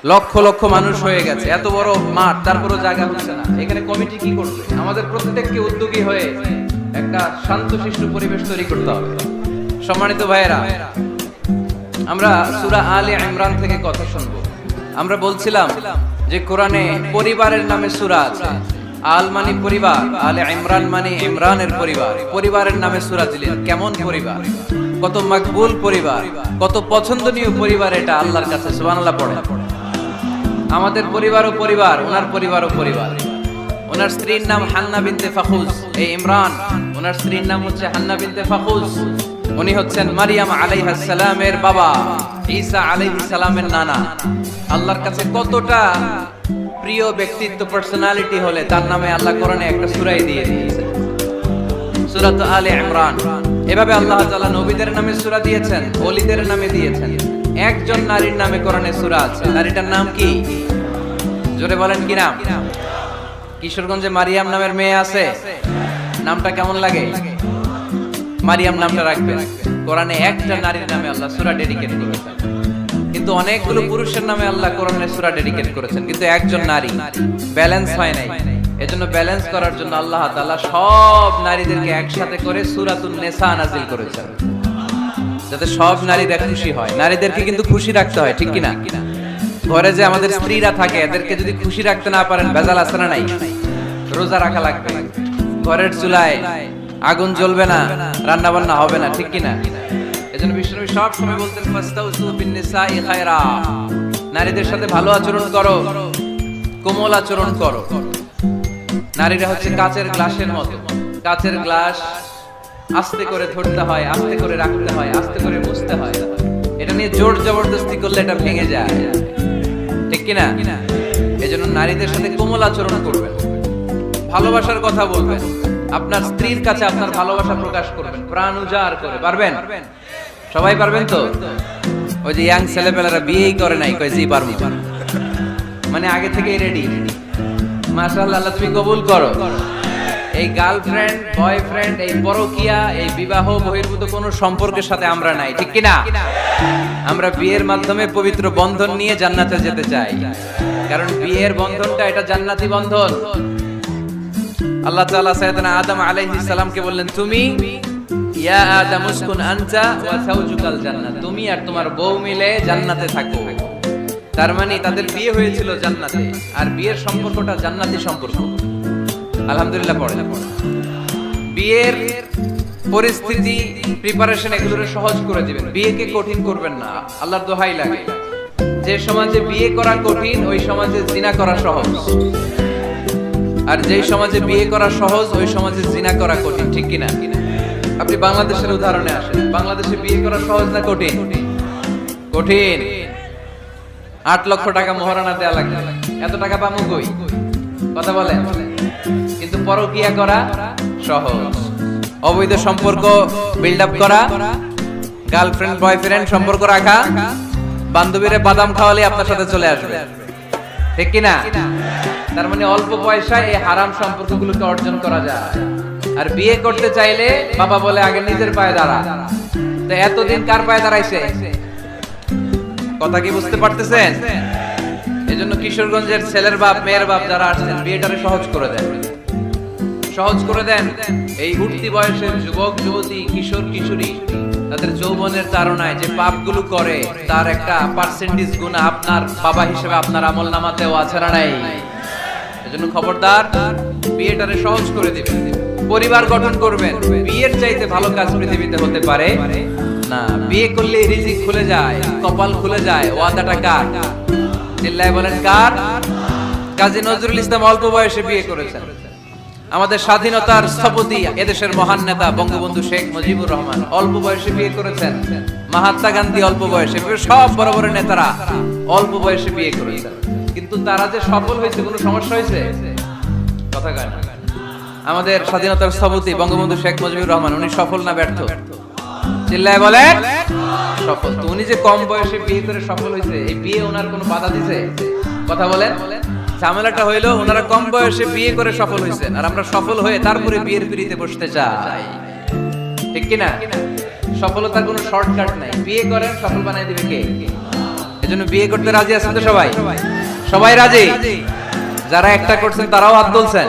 লক্ষ লক্ষ মানুষ হয়ে গেছে, এত বড় মাঠ, তারপরও জায়গা হচ্ছে না। এখানে কমিটি কি করবে? আমাদের প্রত্যেককে উদ্যোগী হয়ে একটা শান্তশিষ্ট পরিবেশ তৈরি করতে হবে। সম্মানিত ভাইয়েরা, আমরা সূরা আলে ইমরান থেকে কথা শুনবো। আমরা বলছিলাম যে কোরআনে পরিবারের নামে সূরা আছে। আল মানে পরিবার, আলে ইমরান মানে ইমরানের পরিবার। পরিবারের নামে সূরা দিলেন। কেমন পরিবার, কত মকবুল পরিবার, কত পছন্দনীয় পরিবার এটা আল্লাহর কাছে। সুবহানাল্লাহ পড়ে। আমাদের পরিবারও পরিবার, ওনার পরিবারও পরিবার। ওনার স্ত্রীর নাম হান্না বিনতে ফাখুজ। এই ইমরান, ওনার স্ত্রীর নাম হচ্ছে হান্না বিনতে ফাখুজ। উনি হচ্ছেন মারিয়াম আলাইহিস সালামের বাবা, ঈসা আলাইহিস সালামের নানা। আল্লাহর কাছে কতটা প্রিয় ব্যক্তিত্ব, পার্সোনালিটি হলে তার নামে আল্লাহ কোরআনে একটা সূরাই দিয়ে দিয়েছেন, সূরাত আলে ইমরান। এভাবে আল্লাহ তাআলা নবীদের নামে সূরা দিয়েছেন, ওলিদের নামে দিয়েছেন। একজন নারীর নামে কোরআনে সূরা আছে। নারীটার নাম কি? জোরে বলেন কি নাম? কিশোরগঞ্জে মারিয়াম নামের মেয়ে আছে। নামটা কেমন লাগে? মারিয়াম নামটা রাখবেন। কোরআনে একটা নারীর নামে আল্লাহ সূরা ডেডিকেট করেছেন, কিন্তু অনেকগুলো পুরুষের নামে আল্লাহ কোরআনে সূরা ডেডিকেট করেছেন, কিন্তু একজন নারী। ব্যালেন্স হয় নাই। এজন্য ব্যালেন্স করার জন্য আল্লাহ তাআলা সব নারীদেরকে একসাথে করে সূরাতুন নিসা নাযিল করেছেন, যাতে সব নারীরা খুশি হয়। নারীদেরকে কিন্তু খুশি রাখতে হয়, ঠিক কিনা? ঘরে যে আমাদের স্ত্রীরা থাকে, এদেরকে যদি খুশি রাখতে না পারেন, ভেজাল আছে না নাই? রোজা রাখা লাগবে। ঘরের চুলায় আগুন জ্বলবে না, রান্না বান্না হবে না, ঠিক কিনা? এজন্য বিষ্ণু সব সময় বলতেন ফাস্তাউসু বিন নিসাই খায়রা, নারীদের সাথে ভালো আচরণ করো, কোমল আচরণ করো। নারীরা হচ্ছে কাচের গ্লাসের মতো। কাচের গ্লাস আস্তে করে ধরতে হয়, আস্তে করে রাখতে হয়, আস্তে করে মুছতে হয়। এটা নিয়ে জোর জবরদস্তি করলে এটা ভেঙে যায়, ঠিক কিনা? এজন্য নারীদের সাথে কোমল আচরণ করবেন, ভালোবাসার কথা বলবেন, আপনার স্ত্রীর কাছে আপনার ভালোবাসা প্রকাশ করবেন প্রাণ উজাড় করে। পারবেন? সবাই পারবেন তো? ওই যে ইয়াং ছেলেপেলেরা বিয়েই করে নাই, কয় জি পারবো, মানে আগে থেকেই রেডি। মাশাআল্লাহ, আল্লাহ তুমি কবুল করো। এই গার্লফ্রেন্ড, বয়ফ্রেন্ড, এই পরকিয়া, এই বিবাহ বহির্ভূত কোনো সম্পর্কের সাথে আমরা নাই, ঠিক কিনা? আমরা বিয়ের মাধ্যমে পবিত্র বন্ধন নিয়ে জান্নাতে যেতে চাই, কারণ বিয়ের বন্ধনটা এটা জান্নাতি বন্ধন। আল্লাহ তাআলা সাইয়েদনা আদম আলাইহিস সালামকে বললেন, তুমি ইয়া আদম উসকুন আনতা ওয়া যাওজুকাল জান্নাত, তুমি আর তোমার বউ মিলে জান্নাতে থাকো। তার মানে তাদের বিয়ে হয়েছিল জান্নাতে, আর বিয়ের সম্পর্কটা জান্নাতি সম্পর্ক। আলহামদুলিল্লাহ পড়ে। বিয়ের পরিস্থিতি, প্রিপারেশন এগুলোরে সহজ করে দিবেন, বিয়েকে কঠিন করবেন না। আল্লাহর দোহাই লাগে, যে সমাজে বিয়ে করা কঠিন ওই সমাজে জিনা করা সহজ, আর যেই সমাজে বিয়ে করা সহজ ওই সমাজে জিনা করা কঠিন, ঠিক কিনা? আপনি বাংলাদেশের উদাহরণে আসেন। বাংলাদেশে বিয়ে করা সহজ না কঠিন? কঠিন। 8 লক্ষ টাকা মোহরানা দেয়া লাগে, এত টাকা পাবো কই? কথা বলেন। কিন্তু পরকিয়া করা সহজ। অবৈধ সম্পর্ক বিল্ড আপ করা, গার্লফ্রেন্ড বয়ফ্রেন্ড সম্পর্ক রাখা, বান্ধবীরে বাদাম খাওয়ালে আপনার সাথে চলে আসবে, ঠিক কিনা? তার মানে অল্প পয়সায় এই হারাম সম্পর্কগুলোকে অর্জন করা যায়। আর বিয়ে করতে চাইলে বাবা বলে আগে নিজের পায়ে দাঁড়া। তো এতদিন কার পায়ে দাঁড়াইছে? কথা কি বুঝতে পারতেছেন? এজন্য কিশোরগঞ্জের ছেলের বাপ, মেয়ের বাপ যারা আসছেন, বিয়েটারে সহজ করে দেন, সহজ করে দেন। এই উঠতি বয়সের যুবক যুবতী, কিশোর কিশোরী, তাদের যৌবনের তাড়নায় যে পাপগুলো করে তার একটা পার্সেন্টেজ গুনাহ আপনার বাবা হিসেবে আপনার আমলনামাতেও আছে না নাই? এজন্য খবরদার, বিয়েটারে সহজ করে দিবেন, পরিবার গঠন করবেন। বিয়ের চাইতে ভালো কাজ পৃথিবীতে হতে পারে না। বিয়ে করলে রিজিক খুলে যায়, কপাল খুলে যায়। ওয়াদাটা কার? চিল্লায় বলেন কার? কাজী নজরুল ইসলাম অল্প বয়সে বিয়ে করেছেন। আমাদের স্বাধীনতার স্থপতি, এদেশের মহান নেতা বঙ্গবন্ধু শেখ মুজিবুর রহমান অল্প বয়সে বিয়ে করেছেন। মহাত্মা গান্ধী অল্প বয়সে, সব বড় বড় নেতারা অল্প বয়সে বিয়ে করেছেন। কিন্তু তারা যে সফল হয়েছে, কোনো সমস্যা হয়েছে? কথা কয় না। আমাদের স্বাধীনতার স্থপতি বঙ্গবন্ধু শেখ মুজিবুর রহমান, উনি সফল না ব্যর্থ? চিল্লায় বলেন সফল। তো উনি যে কম বয়সে বিয়ে করে সফল হয়েছে, এই বিয়ে ওনার কোনো বাধা দিছে? কথা বলেন। ঝামেলাটা হইলো ওনারা কম বয়সে বিয়ে করে সফল হয়েছেন, আর আমরা সফল হয়ে তারপরে বিয়ের পিড়িতে বসতে চাই, ঠিক কিনা? সফলতার কোনো শর্টকাট নাই। বিয়ে করেন, সফল বানাই দিবে কে? এজন্য বিয়ে করতে রাজি আছেন তো সবাই? সবাই রাজি? যারা একটা করছেন তারাও হাত তুলছেন।